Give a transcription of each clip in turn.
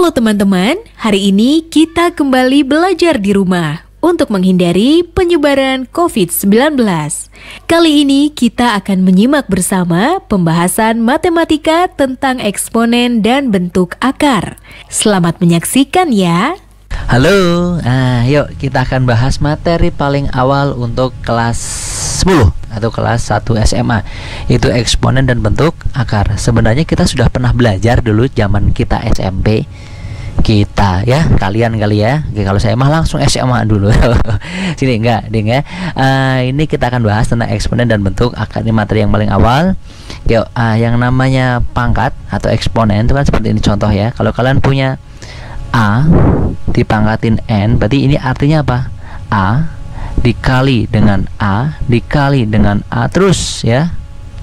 Halo teman-teman, hari ini kita kembali belajar di rumah untuk menghindari penyebaran COVID-19. Kali ini kita akan menyimak bersama pembahasan matematika tentang eksponen dan bentuk akar. Selamat menyaksikan ya. Halo, yuk kita akan bahas materi paling awal untuk kelas 10 atau kelas 1 SMA, yaitu eksponen dan bentuk akar. Sebenarnya kita sudah pernah belajar dulu zaman kita SMP. Kita ya, kalian kali ya. Oke, kalau saya mah langsung SMA dulu. Sini enggak, ding ya. Ini kita akan bahas tentang eksponen dan bentuk akar. Ini materi yang paling awal. Yuk, yang namanya pangkat atau eksponen itu kan seperti ini contoh ya. Kalau kalian punya A dipangkatin N, berarti ini artinya apa? A dikali dengan A dikali dengan A terus ya,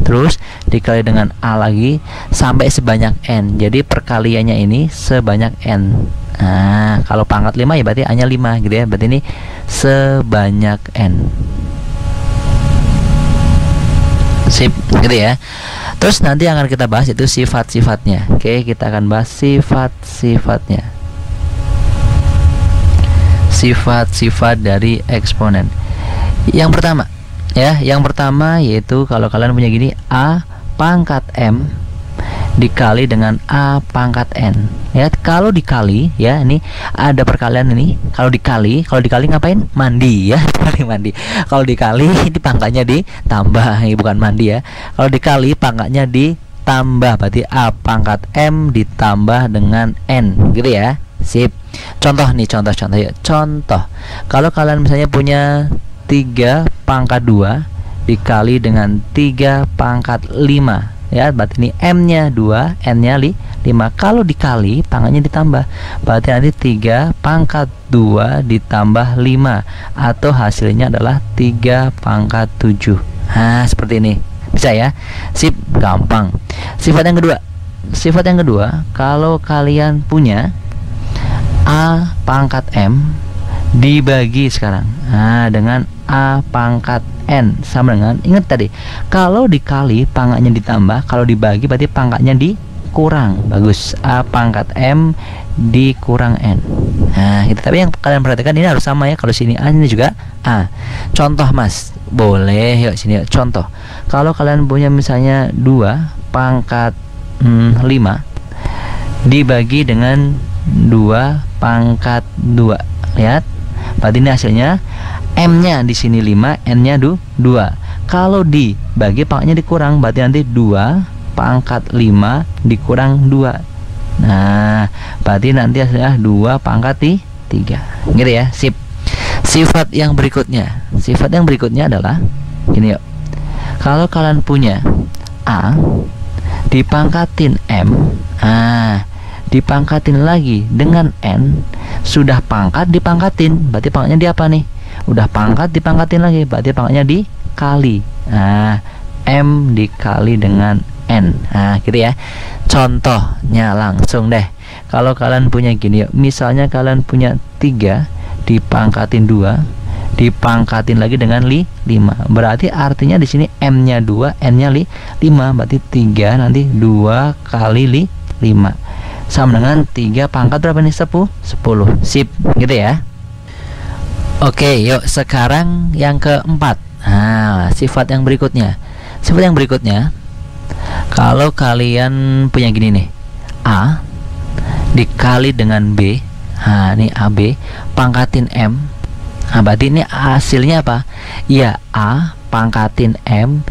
terus dikali dengan A lagi sampai sebanyak N. Jadi perkaliannya ini sebanyak N. Nah, kalau pangkat 5 ya berarti A nya 5 gitu ya. Berarti ini sebanyak N. Sip, gitu ya. Terus nanti akan kita bahas itu sifat-sifatnya. Oke, kita akan bahas sifat-sifatnya. Sifat-sifat dari eksponen. Yang pertama ya, yang pertama yaitu kalau kalian punya gini, A pangkat M dikali dengan A pangkat N ya. Kalau dikali ya, ini ada perkalian ini. Kalau dikali ngapain? Mandi ya. Mandi. Kalau dikali ini pangkatnya ditambah, ini bukan mandi ya. Kalau dikali pangkatnya ditambah, berarti A pangkat M ditambah dengan N gitu ya. Sip. Contoh nih, contoh ya. Contoh, kalau kalian misalnya punya 3 pangkat 2 dikali dengan 3 pangkat 5 ya, berarti ini M nya 2, N nya 5. Kalau dikali pangkatnya ditambah, berarti nanti 3 pangkat 2 ditambah 5, atau hasilnya adalah 3 pangkat 7. Nah, seperti ini. Bisa ya? Sip, gampang. Sifat yang kedua, kalau kalian punya A pangkat M dibagi sekarang dengan A pangkat N sama dengan, ingat tadi, kalau dikali pangkatnya ditambah, kalau dibagi berarti pangkatnya dikurang. Bagus, A pangkat M dikurang N. Nah itu, tapi yang kalian perhatikan ini harus sama ya. Kalau sini A, ini juga A. Contoh mas, boleh yuk sini yuk. Contoh, kalau kalian punya misalnya 2 pangkat 5 dibagi dengan 2 pangkat 2. Lihat, berarti ini hasilnya M nya di sini 5, N nya 2. Kalau dibagi pangkatnya dikurang, berarti nanti 2 pangkat 5 dikurang 2. Nah, berarti nanti hasilnya 2 pangkat 3. Gitu ya. Sip. Sifat yang berikutnya adalah ini yuk. Kalau kalian punya A dipangkatin M, dipangkatin lagi dengan N, sudah pangkat dipangkatin, berarti pangkatnya di apa nih? Udah pangkat dipangkatin lagi, berarti pangkatnya dikali. Nah, M dikali dengan N. Nah, gitu ya. Contohnya langsung deh. Kalau kalian punya gini yuk, misalnya kalian punya 3 dipangkatin 2 dipangkatin lagi dengan 5, berarti artinya di sini M nya 2, N nya 5, berarti 3 nanti 2 kali 5 sama dengan 3 pangkat berapa nih? 10. Sip, gitu ya. Oke, yuk sekarang yang keempat. Nah, sifat yang berikutnya. Kalau kalian punya gini nih, A dikali dengan B. Nah, ini AB pangkatin M. Nah, berarti ini hasilnya apa? Ya, A pangkatin M,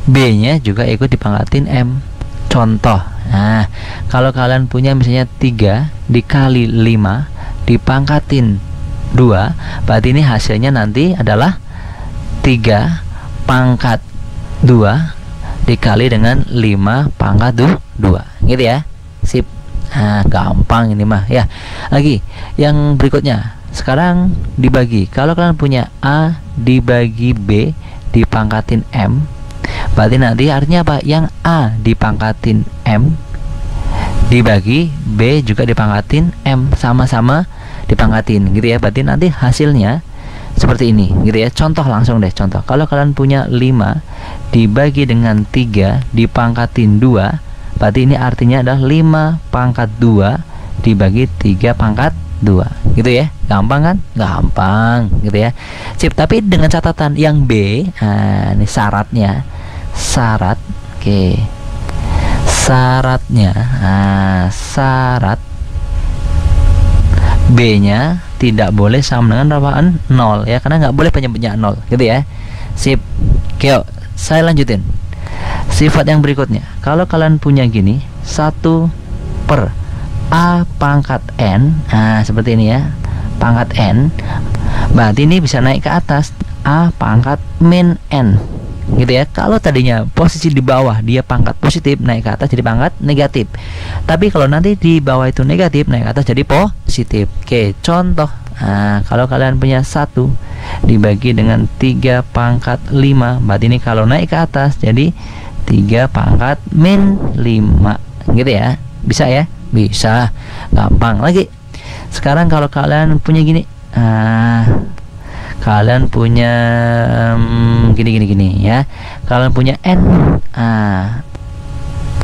B-nya juga ikut dipangkatin M. Contoh, nah kalau kalian punya misalnya 3 dikali 5 dipangkatin 2, berarti ini hasilnya nanti adalah 3 pangkat 2 dikali dengan 5 pangkat 2. Gitu ya. Sip. Nah, gampang ini mah ya. Lagi yang berikutnya, sekarang dibagi. Kalau kalian punya A dibagi B dipangkatin M, berarti nanti artinya apa? Yang A dipangkatin M dibagi B juga dipangkatin M, sama-sama dipangkatin gitu ya. Berarti nanti hasilnya seperti ini gitu ya. Contoh langsung deh, contoh. Kalau kalian punya 5 dibagi dengan 3 dipangkatin 2, berarti ini artinya adalah 5 pangkat 2 dibagi 3 pangkat 2 gitu ya. Gampang kan? Gampang gitu ya. Sip, tapi dengan catatan yang B. Nah, ini syaratnya. Syarat. Oke. Syaratnya. Nah, syarat B-nya tidak boleh sama dengan berapaan? 0 ya, karena nggak boleh penyebutnya 0 gitu ya. Sip. Oke, yuk, saya lanjutin. Sifat yang berikutnya, kalau kalian punya gini 1 per A pangkat N, nah seperti ini ya, pangkat N, berarti ini bisa naik ke atas A pangkat min N gitu ya. Kalau tadinya posisi di bawah dia pangkat positif, naik ke atas jadi pangkat negatif. Tapi kalau nanti di bawah itu negatif, naik ke atas jadi positif. Oke, contoh. Nah, kalau kalian punya 1 dibagi dengan 3 pangkat 5, berarti ini kalau naik ke atas jadi 3 pangkat min 5 gitu ya. Bisa ya? Bisa. Gampang lagi. Sekarang kalau kalian punya gini, kalian punya gini ya. Kalian punya N,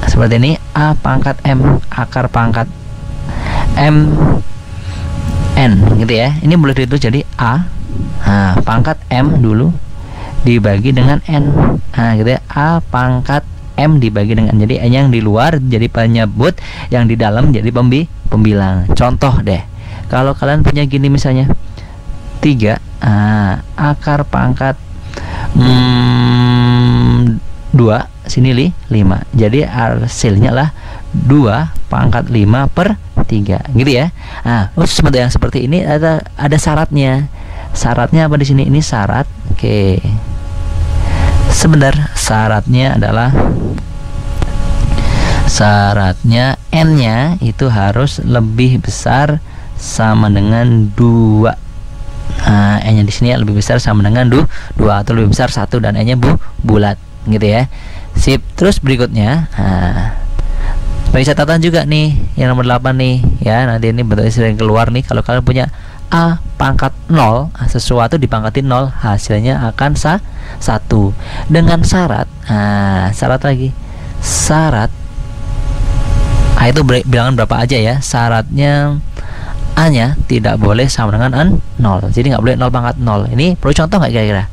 seperti ini, A pangkat M akar pangkat M N gitu ya. Ini boleh ditulis jadi A pangkat M dulu dibagi dengan N, gitu ya. A pangkat M dibagi dengan, jadi N yang di luar jadi penyebut, yang di dalam jadi pembilang. Contoh deh, kalau kalian punya gini misalnya 3 akar pangkat 2 sini 5, jadi hasilnya lah 2 pangkat 5 per 3 gitu ya. Sebentar, yang seperti ini ada syaratnya. Syaratnya apa di sini? Ini syarat. Oke. Sebentar, syaratnya adalah N-nya itu harus lebih besar sama dengan 2. N-nya di sini lebih besar sama dengan 2 atau lebih besar 1, dan N-nya bulat gitu ya. Sip. Terus berikutnya, sebagai catatan juga nih yang nomor 8 nih ya, nanti ini bentuknya sering keluar nih. Kalau kalian punya A pangkat 0, sesuatu dipangkatin 0, hasilnya akan 1 dengan syarat. Syarat lagi. Syarat itu bilangan berapa aja ya. Syaratnya A-nya tidak boleh sama dengan 0. Jadi nggak boleh 0 pangkat 0. Ini perlu contoh nggak kira-kira?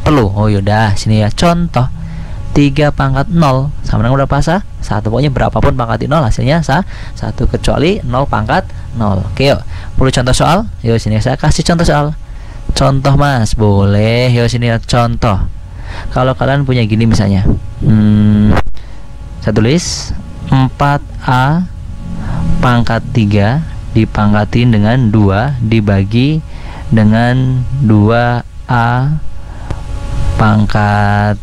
Perlu. Oh yaudah, sini ya contoh. 3 pangkat 0 sama dengan berapa? 1. Pokoknya berapapun pangkat 0 hasilnya 1, kecuali 0 pangkat 0. Oke, yuk. Perlu contoh soal? Yuk sini saya kasih contoh soal. Contoh Mas, boleh. Yuk sini ya contoh. Kalau kalian punya gini misalnya, saya tulis 4A pangkat 3 dipangkatin dengan 2 dibagi dengan 2A pangkat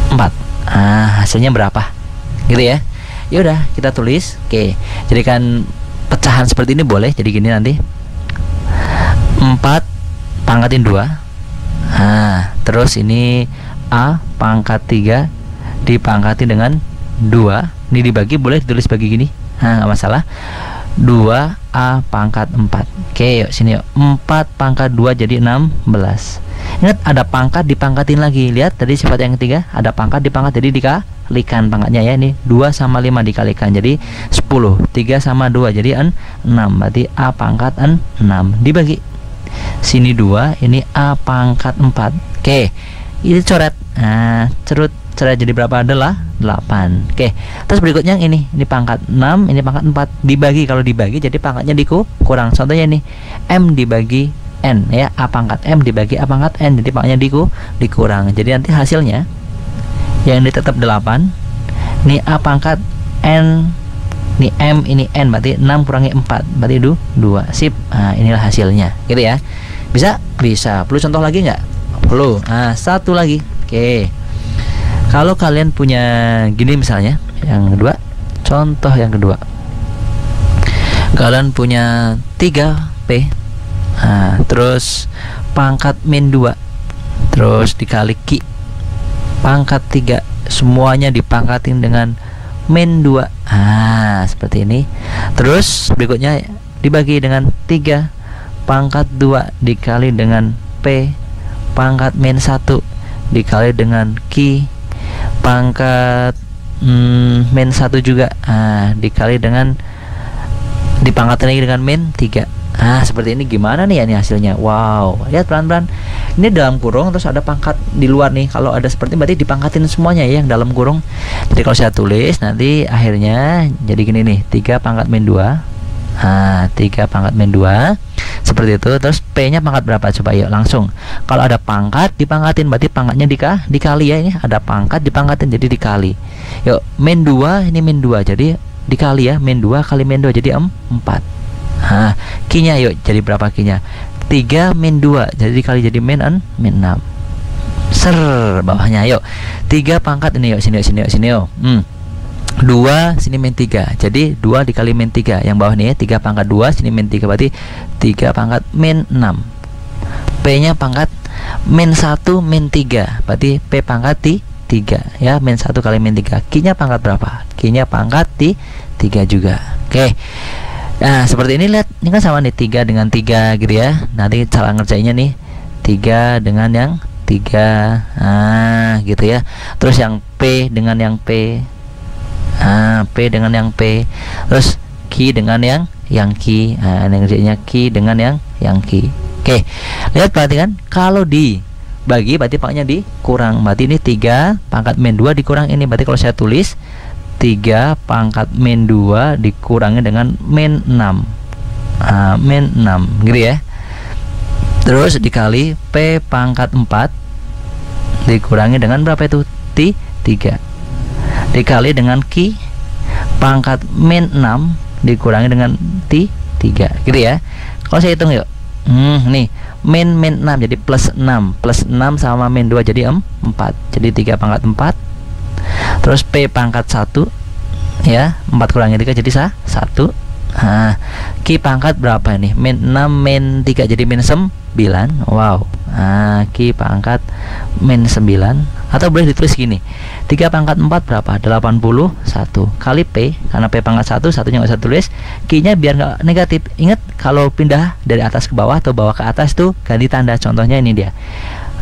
4. Hasilnya berapa? Gitu ya. Ya udah, kita tulis. Oke. Jadikan pecahan seperti ini boleh. Jadi gini nanti. 4 pangkatin 2. Terus ini A pangkat 3 dipangkatin dengan 2. Ini dibagi, boleh ditulis bagi gini. Nggak masalah. 2A pangkat 4. Oke, yuk sini yuk. 4 pangkat 2 jadi 16. Ingat, ada pangkat dipangkatin lagi. Lihat tadi sifat yang ketiga, ada pangkat dipangkat, jadi dikalikan pangkatnya ya. Ini 2 sama 5 dikalikan jadi 10. 3 sama 2 jadi 6. Berarti A pangkat 6 dibagi. Sini 2, ini A pangkat 4. Oke. Ini coret. Coret jadi berapa adalah 8. Oke. Terus berikutnya yang ini pangkat 6, ini pangkat 4. Dibagi, kalau dibagi jadi pangkatnya dikurang. Contohnya ini M dibagi N ya, A pangkat M dibagi A pangkat N, jadi pangkatnya dikurang. Jadi nanti hasilnya yang ini tetap 8. Ini A pangkat N, ini M, ini N, berarti 6 kurangi 4 berarti 2. Sip. Inilah hasilnya gitu ya. Bisa? Bisa. Perlu contoh lagi nggak? Perlu. Satu lagi. Oke. Kalau kalian punya gini misalnya, yang kedua, contoh yang kedua, kalian punya 3P, terus pangkat min 2, terus dikali Q pangkat 3, semuanya dipangkatin dengan min 2. Seperti ini. Terus berikutnya dibagi dengan 3 pangkat 2 dikali dengan P pangkat min 1 dikali dengan Q pangkat min 1 juga, dikali dengan dipangkatin lagi dengan min 3. Nah, seperti ini gimana nih ya ini hasilnya? Wow, lihat pelan-pelan. Ini dalam kurung terus ada pangkat di luar nih. Kalau ada seperti ini berarti dipangkatin semuanya ya yang dalam kurung. Jadi kalau saya tulis nanti akhirnya jadi gini nih, 3 pangkat min 2. Nah, 3 pangkat min 2. Seperti itu. Terus P-nya pangkat berapa? Coba yuk langsung. Kalau ada pangkat dipangkatin berarti pangkatnya dikali ya ini. Ada pangkat dipangkatin jadi dikali. Yuk, min 2 ini min 2. Jadi dikali ya, min 2 kali min 2 jadi 4. Nah, Q-nya yuk jadi berapa Q-nya? 3 min 2 jadi dikali jadi min 6. Ser bawahnya yuk. 3 pangkat ini yuk sini yuk. 2 sini min 3. Jadi 2 dikali min 3. Yang bawah nih ya 3 pangkat 2 sini min 3 berarti 3 pangkat min 6. P-nya pangkat min 1 min 3. Berarti P pangkat 3 ya, min 1 kali min 3. Q-nya pangkat berapa? Q-nya pangkat 3 juga. Oke. Nah, seperti ini lihat, ini kan sama nih 3 dengan 3 gitu ya. Nanti cara ngerjainnya nih 3 dengan yang 3. Nah, gitu ya. Terus yang P dengan yang P. Nah, P dengan yang P. Terus Q dengan yang Q. Nah, ini ngerjainnya Q dengan yang Q. Oke. Lihat perhatikan, kalau dibagi berarti pangkatnya dikurang. Berarti ini 3 pangkat min 2 dikurang ini. Berarti kalau saya tulis 3 pangkat min 2 dikurangi dengan min 6. Min 6 gitu ya. Terus dikali P pangkat 4 dikurangi dengan berapa itu? 3. Dikali dengan Q pangkat min 6 dikurangi dengan 3 gitu ya. Kalau saya hitung yuk. Nih min 6 jadi plus 6. Plus 6 sama min 2 jadi 4. Jadi 3 pangkat 4. Terus P pangkat 1 ya, 4 kurangi 3 jadi 1. Nah, Q pangkat berapa ini? Min 6 min 3 jadi min 9. Wow. Nah, Q pangkat min 9. Atau boleh ditulis gini, 3 pangkat 4 berapa? 81 kali P. Karena P pangkat 1, satunya nggak usah tulis. Q-nya biar nggak negatif. Ingat kalau pindah dari atas ke bawah atau bawah ke atas tuh ganti tanda. Contohnya ini dia,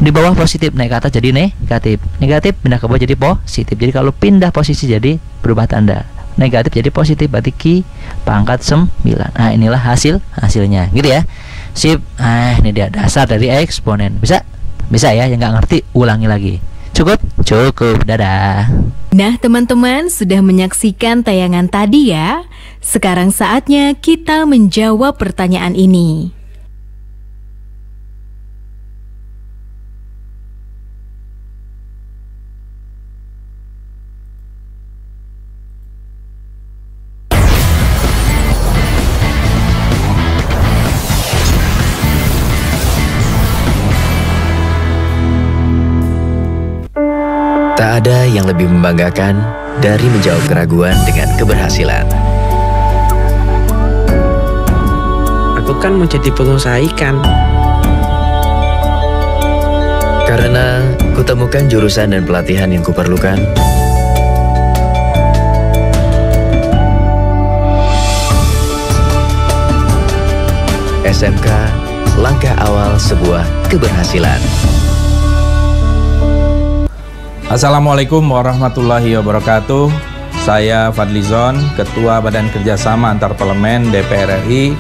di bawah positif naik ke atas jadi negatif, negatif pindah ke bawah jadi positif. Jadi kalau pindah posisi jadi berubah tanda, negatif jadi positif, berarti Q pangkat 9. Nah, inilah hasilnya gitu ya. Sip. Nah, ini dia dasar dari eksponen. Bisa ya, yang nggak ngerti ulangi lagi. Cukup, dadah. Nah, teman-teman sudah menyaksikan tayangan tadi ya. Sekarang saatnya kita menjawab pertanyaan ini. Tak ada yang lebih membanggakan dari menjawab keraguan dengan keberhasilan. Aku kan mau jadi pengusaha ikan. Karena kutemukan jurusan dan pelatihan yang kuperlukan. SMK, langkah awal sebuah keberhasilan. Assalamualaikum warahmatullahi wabarakatuh. Saya Fadlizon, Ketua Badan Kerjasama Antar Parlemen DPR RI,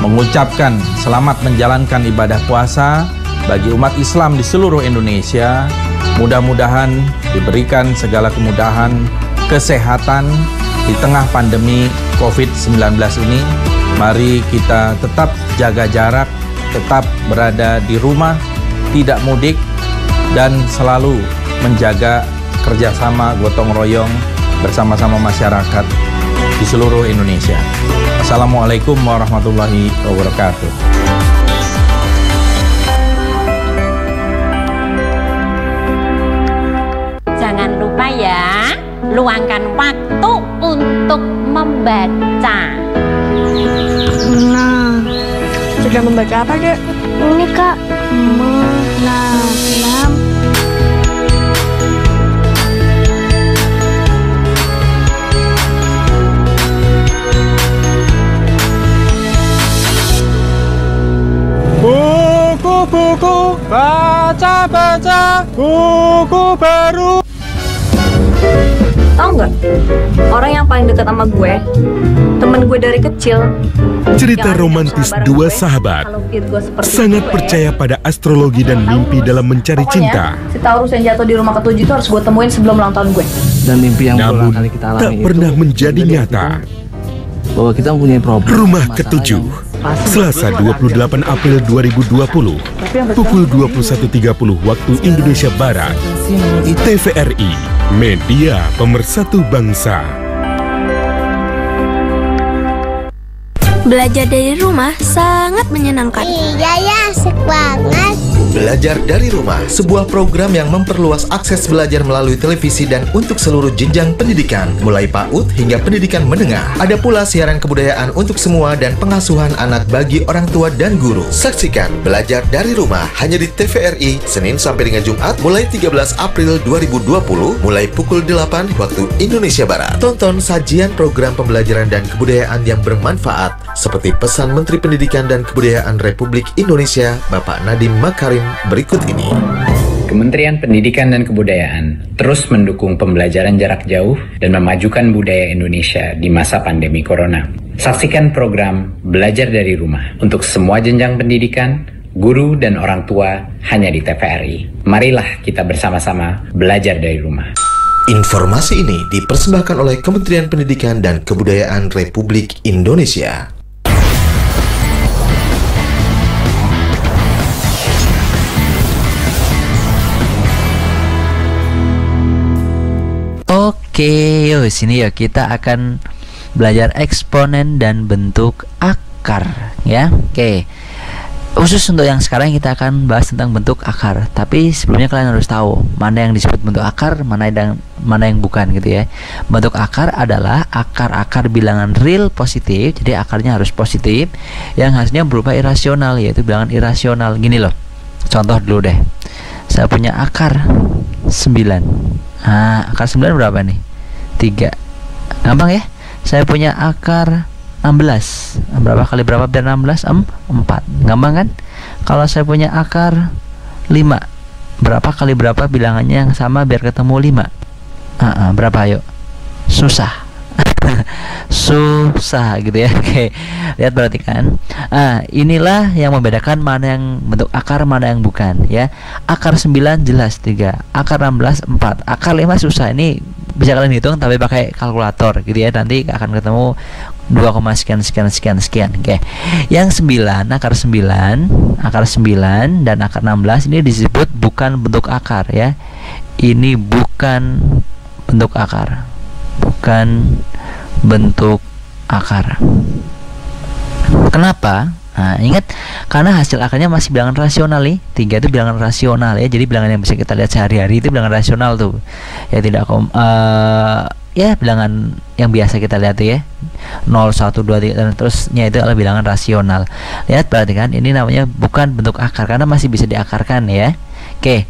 mengucapkan selamat menjalankan ibadah puasa bagi umat Islam di seluruh Indonesia. Mudah-mudahan diberikan segala kemudahan, kesehatan di tengah pandemi COVID-19 ini. Mari kita tetap jaga jarak, tetap berada di rumah, tidak mudik, dan selalu menjaga kerjasama gotong royong bersama-sama masyarakat di seluruh Indonesia. Assalamualaikum warahmatullahi wabarakatuh. Jangan lupa ya, luangkan waktu untuk membaca. Nah, sudah membaca apa, Dek? Ini, Kak. Menanam. Buku-buku, baca-baca, buku baru. Tahu nggak? Orang yang paling dekat sama gue, temen gue dari kecil. Cerita romantis dua sahabat sangat percaya pada astrologi dan mimpi dalam mencari cinta. Si Taurus yang jatuh di rumah ketujuh itu harus gue temuin sebelum ulang tahun gue. Dan mimpi yang Namun, berulang kali kita alami tak pernah menjadi nyata. bahwa kita mempunyai problem. Rumah ketujuh, Selasa 28 April 2020, pukul 21.30 waktu Indonesia Barat. TVRI, media pemersatu bangsa. Belajar dari rumah sangat menyenangkan. Iya ya, asik banget. Belajar dari Rumah, sebuah program yang memperluas akses belajar melalui televisi dan untuk seluruh jenjang pendidikan, mulai PAUD hingga pendidikan menengah. Ada pula siaran kebudayaan untuk semua dan pengasuhan anak bagi orang tua dan guru. Saksikan Belajar dari Rumah hanya di TVRI, Senin sampai dengan Jumat, mulai 13 April 2020, mulai pukul 8 waktu Indonesia Barat. Tonton sajian program pembelajaran dan kebudayaan yang bermanfaat, seperti pesan Menteri Pendidikan dan Kebudayaan Republik Indonesia, Bapak Nadiem Makarim berikut ini. Kementerian Pendidikan dan Kebudayaan terus mendukung pembelajaran jarak jauh dan memajukan budaya Indonesia di masa pandemi Corona. Saksikan program Belajar dari Rumah untuk semua jenjang pendidikan, guru dan orang tua hanya di TVRI. Marilah kita bersama-sama belajar dari rumah. Informasi ini dipersembahkan oleh Kementerian Pendidikan dan Kebudayaan Republik Indonesia. Oke, yuk sini yuk kita akan belajar eksponen dan bentuk akar ya. Oke. Khusus untuk yang sekarang kita akan bahas tentang bentuk akar. Tapi sebelumnya kalian harus tahu mana yang disebut bentuk akar, mana yang bukan gitu ya. Bentuk akar adalah akar-akar bilangan real positif. Jadi akarnya harus positif yang hasilnya berupa irasional, yaitu bilangan irasional. Gini loh. Contoh dulu deh. Saya punya akar 9. Nah, akar 9 berapa nih? 3. Gampang ya? Saya punya akar 16. Berapa kali berapa biar 16? 4. Gampang kan? Kalau saya punya akar 5, berapa kali berapa bilangannya yang sama biar ketemu 5? Berapa ayo? Susah. Susah gitu ya. Oke, lihat perhatikan. Inilah yang membedakan mana yang bentuk akar, mana yang bukan ya. Akar 9 jelas 3, akar 16 4, akar 5 susah. Ini bisa kalian hitung tapi pakai kalkulator gitu ya. Nanti akan ketemu 2, sekian. Oke. Yang 9, akar 9 dan akar 16 ini disebut bukan bentuk akar ya. Ini bukan bentuk akar. Bukan bentuk akar. Kenapa? Nah, ingat karena hasil akarnya masih bilangan rasional nih. 3 itu bilangan rasional ya. Jadi bilangan yang bisa kita lihat sehari-hari itu bilangan rasional tuh. Ya tidak ya bilangan yang biasa kita lihat tuh ya. 0, 1, 2, 3 dan terusnya itu adalah bilangan rasional. Lihat perhatikan, ini namanya bukan bentuk akar karena masih bisa diakarkan ya. Oke.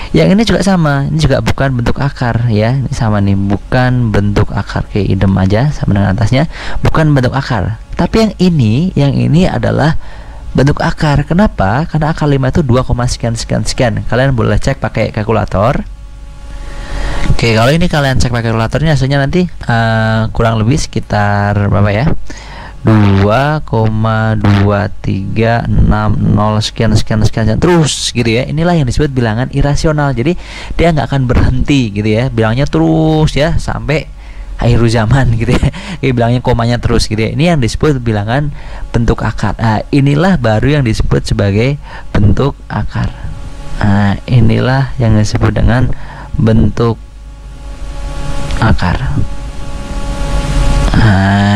Yang ini juga sama, ini juga bukan bentuk akar ya. Ini sama nih, bukan bentuk akar. Oke, idem aja sama dengan atasnya, bukan bentuk akar. Tapi yang ini adalah bentuk akar. Kenapa? Karena akar 5 itu 2, sekian. Kalian boleh cek pakai kalkulator. Oke, kalau ini kalian cek pakai kalkulatornya hasilnya nanti kurang lebih sekitar berapa ya? 2,2360 sekian terus gitu ya. Inilah yang disebut bilangan irasional. Jadi dia nggak akan berhenti gitu ya, bilangnya terus ya sampai akhir zaman gitu ya. Bilangnya komanya terus gitu ya. Ini yang disebut bilangan bentuk akar. Inilah baru yang disebut sebagai bentuk akar. Inilah yang disebut dengan bentuk akar.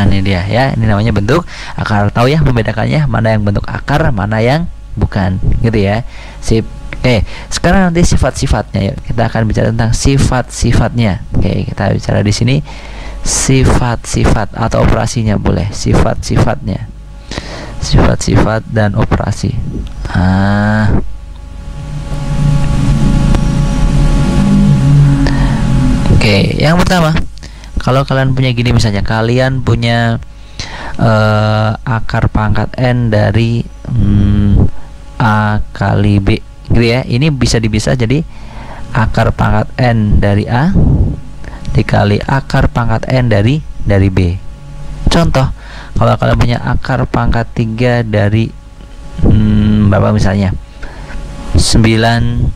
Ini dia ya, ini namanya bentuk akar. Tahu ya membedakannya, mana yang bentuk akar, mana yang bukan gitu ya. Sip. Sekarang nanti sifat-sifatnya. Yuk, kita akan bicara tentang sifat-sifatnya. Kita bicara di sini sifat-sifat atau operasinya boleh. Sifat-sifatnya. Sifat-sifat dan operasi. Yang pertama, kalau kalian punya gini misalnya, kalian punya akar pangkat N dari A kali B gitu ya. Ini bisa jadi akar pangkat N dari A dikali akar pangkat N dari B. Contoh, kalau kalian punya akar pangkat 3 dari berapa misalnya 9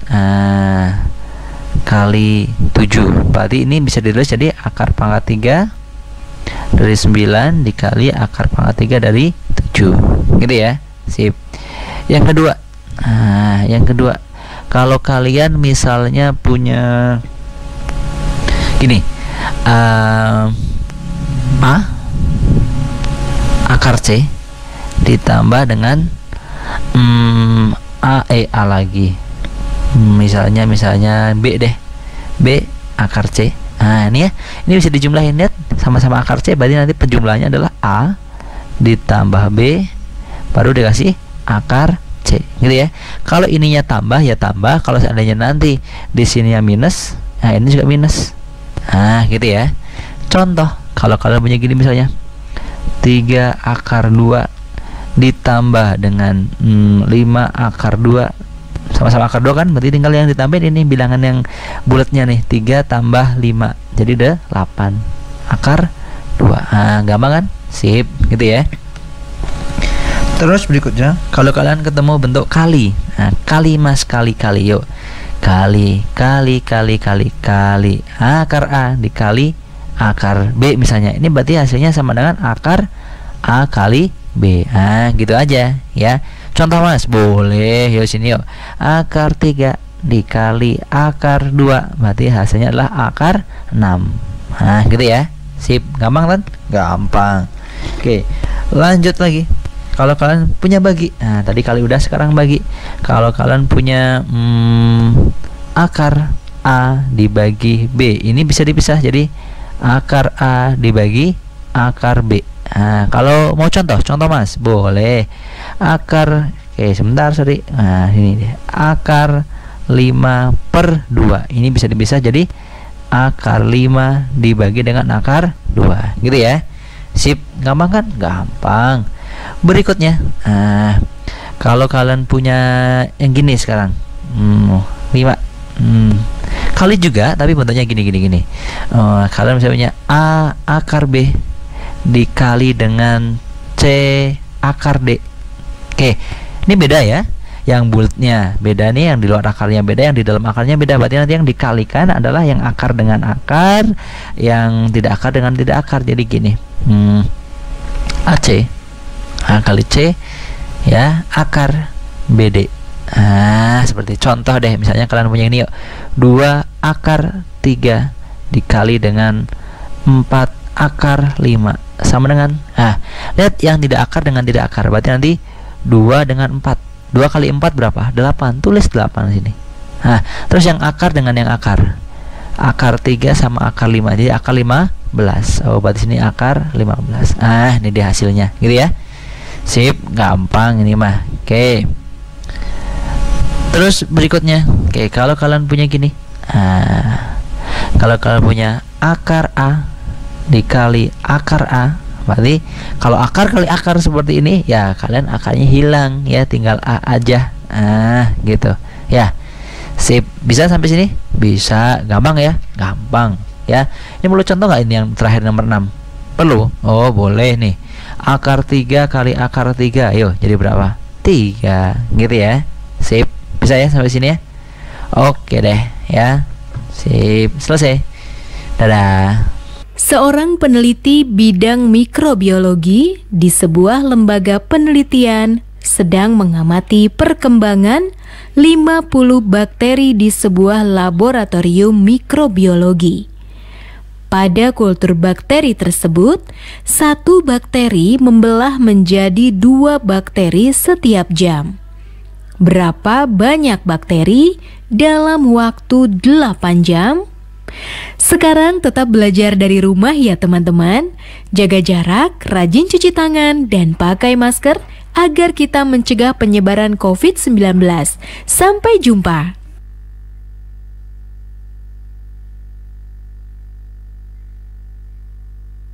kali 7, berarti ini bisa ditulis jadi akar pangkat 3 dari 9 dikali akar pangkat 3 dari 7, gitu ya. Sip. Yang kedua, kalau kalian misalnya punya gini, akar C ditambah dengan A lagi, misalnya B deh, B akar C. Nah ini ya, ini bisa dijumlahin, lihat sama-sama akar C, berarti nanti penjumlahnya adalah A ditambah B baru dikasih akar C, gitu ya. Kalau ininya tambah ya tambah, kalau seandainya nanti di sini ya minus, nah ini juga minus. Nah gitu ya. Contoh, kalau kalian punya gini misalnya 3 akar 2 ditambah dengan 5 akar 2, sama-sama akar 2 kan, berarti tinggal yang ditambahin ini bilangan yang bulatnya nih, 3 tambah 5 jadi udah 8 akar 2. Nah gampang kan? Sip, gitu ya. Terus berikutnya, kalau kalian ketemu bentuk kali, nah, kali mas kali yuk, kali akar A dikali akar B misalnya, ini berarti hasilnya sama dengan akar A kali B. Nah gitu aja ya. Contoh mas, boleh, yuk sini yuk, akar 3 dikali akar 2 berarti hasilnya adalah akar 6. Nah gitu ya. Sip, gampang kan? Gampang. Oke, lanjut lagi. Kalau kalian punya bagi, nah tadi kali udah, sekarang bagi. Kalau kalian punya akar A dibagi B, ini bisa dipisah jadi akar A dibagi akar B. Nah, kalau mau contoh mas, boleh. Akar, sebentar, sorry. Nah ini deh, akar 5/2 ini bisa dipisah jadi akar 5 dibagi dengan akar 2, gitu ya. Sip, gampang kan? Gampang. Berikutnya, kalau kalian punya yang gini sekarang, 5 kali juga tapi bentuknya gini. Kalian bisa punya A akar B dikali dengan C akar D. Oke, ini beda ya. Yang bulatnya beda nih, yang di luar akarnya beda, yang di dalam akarnya beda. Berarti nanti yang dikalikan adalah yang akar dengan akar, yang tidak akar dengan tidak akar. Jadi gini, AC A kali C ya akar BD. Seperti contoh deh, misalnya kalian punya ini yuk, 2 akar 3 dikali dengan 4 akar 5 sama dengan, lihat yang tidak akar dengan tidak akar, berarti nanti 2 dengan 4, 2 kali 4 berapa? 8, tulis 8 sini. Terus yang akar dengan yang akar 3 sama akar 5, jadi akar 15. Oh berarti sini akar 15. Ini dia hasilnya, gitu ya. Sip, gampang ini mah. Oke. Terus berikutnya, kalau kalian punya gini, kalau kalian punya akar A dikali akar A, berarti kalau akar kali akar seperti ini ya kalian akarnya hilang ya, tinggal A aja. Gitu ya. Sip, bisa sampai sini? Bisa, gampang ya? Gampang ya. Ini perlu contoh nggak ini yang terakhir nomor 6? Perlu? Oh boleh nih. Akar 3 kali akar 3, yuk jadi berapa? 3, gitu ya. Sip, bisa ya sampai sini ya? Oke deh ya. Sip, selesai. Dadah. Seorang peneliti bidang mikrobiologi di sebuah lembaga penelitian sedang mengamati perkembangan 50 bakteri di sebuah laboratorium mikrobiologi. Pada kultur bakteri tersebut, satu bakteri membelah menjadi 2 bakteri setiap jam. Berapa banyak bakteri dalam waktu 8 jam? Sekarang tetap belajar dari rumah ya teman-teman. Jaga jarak, rajin cuci tangan, dan pakai masker agar kita mencegah penyebaran COVID-19. Sampai jumpa.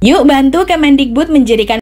Yuk bantu Kemendikbud menjadikan